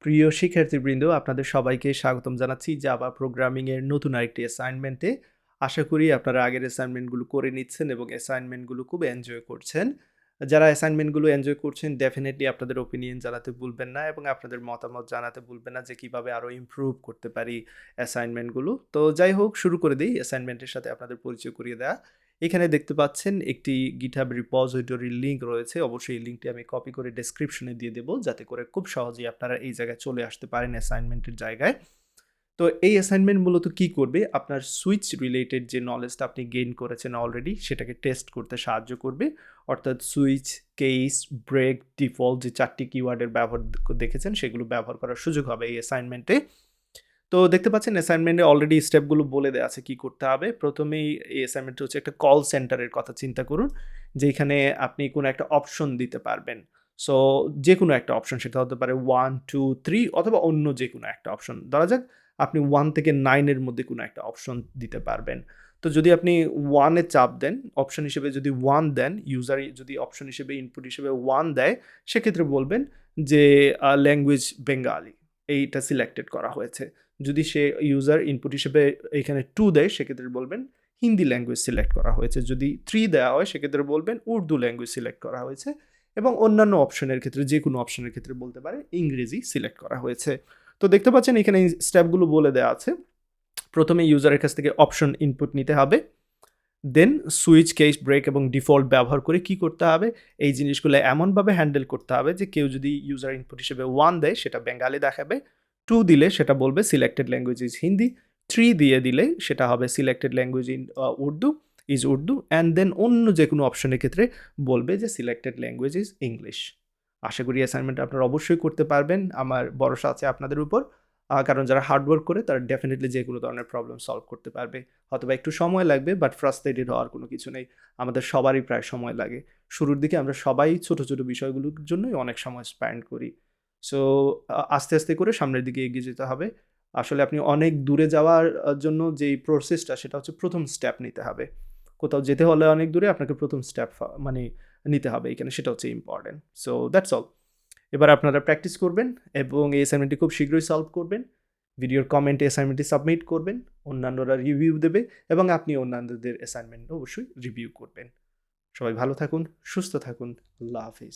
প্রিয় শিক্ষার্থীবৃন্দ, আপনাদের সবাইকে স্বাগতম জানাচ্ছি জাভা প্রোগ্রামিং এর নতুন আরেকটি অ্যাসাইনমেন্টে। আশা করি আপনারা আগের অ্যাসাইনমেন্টগুলো করে নিচ্ছেন এবং অ্যাসাইনমেন্টগুলো খুব এনজয় করছেন। যারা অ্যাসাইনমেন্টগুলো এনজয় করছেন ডেফিনেটলি আপনাদের ওপিনিয়ন জানাতে ভুলবেন না এবং আপনাদের মতামত জানাতে ভুলবেন না যে কিভাবে আরও ইমপ্রুভ করতে পারি অ্যাসাইনমেন্টগুলো। তো যাই হোক, শুরু করে দিই অ্যাসাইনমেন্টের সাথে আপনাদের পরিচয় করিয়ে দেওয়া। এখানে দেখতে পাচ্ছেন একটি গিটহাব রিপোজিটরির লিঙ্ক রয়েছে। অবশ্যই এই লিঙ্কটি আমি কপি করে ডেসক্রিপশনে দিয়ে দেবো, যাতে করে খুব সহজেই আপনারা এই জায়গায় চলে আসতে পারেন অ্যাসাইনমেন্টের জায়গায়। তো এই অ্যাসাইনমেন্ট মূলত কি করবে, আপনার সুইচ রিলেটেড যে নলেজটা আপনি গেইন করেছেন অলরেডি সেটাকে টেস্ট করতে সাহায্য করবে। অর্থাৎ সুইচ, কেস, ব্রেক, ডিফল্ট যে 4টি কিওয়ার্ডের ব্যবহার দেখেছেন সেগুলো ব্যবহার করার সুযোগ হবে এই অ্যাসাইনমেন্টে। তো দেখতে পাচ্ছেন অ্যাসাইনমেন্টে অলরেডি স্টেপগুলো বলে দেওয়া আছে কি করতে হবে। প্রথমেই এই অ্যাসাইনমেন্টটা হচ্ছে একটা কল সেন্টারের কথা চিন্তা করুন, যেখানে আপনি কোনো একটা অপশন দিতে পারবেন। সো যে কোনো একটা অপশন, সেটা হতে পারে 1, 2, 3 অথবা অন্য যে কোনো একটা অপশন। ধরা যাক আপনি 1 থেকে 9 এর মধ্যে কোনো একটা অপশন দিতে পারবেন। তো যদি আপনি 1 এ চাপ দেন, অপশন হিসেবে যদি 1 দেন, ইউজার যদি অপশন হিসেবে ইনপুট হিসেবে 1 দেয়, সেক্ষেত্রে বলবেন যে ল্যাঙ্গুয়েজ বেঙ্গালি এইটা সিলেক্টেড করা হয়েছে। যদি সে ইউজার ইনপুট হিসেবে এখানে 2 দেয়, সেক্ষেত্রে বলবেন হিন্দি ল্যাঙ্গুয়েজ সিলেক্ট করা হয়েছে। যদি 3 দেওয়া হয়, সেক্ষেত্রে বলবেন উর্দু ল্যাঙ্গুয়েজ সিলেক্ট করা হয়েছে। এবং অন্যান্য অপশনের ক্ষেত্রে, যে কোনো অপশনের ক্ষেত্রে বলতে পারে ইংরেজি সিলেক্ট করা হয়েছে। তো দেখতে পাচ্ছেন এখানে স্টেপগুলো বলে দেওয়া আছে। প্রথমে ইউজারের কাছ থেকে অপশন ইনপুট নিতে হবে, দেন সুইচ, কেস, ব্রেক এবং ডিফল্ট ব্যবহার করে কি করতে হবে, এই জিনিসগুলো এমনভাবে হ্যান্ডেল করতে হবে যে কেউ যদি ইউজার ইনপুট হিসেবে 1 দেয় সেটা বেঙ্গালি দেখাবে, 2 দিলে সেটা বলবে সিলেক্টেড ল্যাঙ্গুয়েজ ইজ হিন্দি, 3 দিয়ে দিলে সেটা হবে selected language in Urdu and then অন্য যে কোনো অপশনের ক্ষেত্রে বলবে যে সিলেক্টেড ল্যাঙ্গুয়েজ ইজ ইংলিশ। আশা করি অ্যাসাইনমেন্ট আপনারা অবশ্যই করতে পারবেন, আমার ভরসা আছে আপনাদের উপর। কারণ যারা হার্ডওয়ার্ক করে তারা ডেফিনেটলি যে কোনো ধরনের প্রবলেম সলভ করতে পারবে। হয়তোবা একটু সময় লাগবে, বাট ফ্রাস্ট্রেটেড হওয়ার কোনো কিছু নেই। আমাদের সবারই প্রায় সময় লাগে। শুরুর দিকে আমরা সবাই ছোট ছোট বিষয়গুলোর জন্যই অনেক সময় স্পেন্ড করি। সো আস্তে আস্তে করে সামনের দিকে এগিয়ে যেতে হবে। আসলে আপনি অনেক দূরে যাওয়ার জন্য যেই প্রসেসটা, সেটা হচ্ছে প্রথম স্টেপ নিতে হবে। কোথাও যেতে হলে অনেক দূরে, আপনাকে প্রথম স্টেপ মানে নিতে হবে এখানে, সেটা হচ্ছে ইম্পর্টেন্ট। So that's all. এবার আপনারা প্র্যাকটিস করবেন এবং এই অ্যাসাইনমেন্টটি খুব শীঘ্রই সলভ করবেন। ভিডিওর কমেন্টে অ্যাসাইনমেন্টটি সাবমিট করবেন, অন্যান্যরা রিভিউ দেবে এবং আপনি অন্যান্যদের অ্যাসাইনমেন্ট অবশ্যই রিভিউ করবেন। সবাই ভালো থাকুন, সুস্থ থাকুন। আল্লাহ হাফিজ।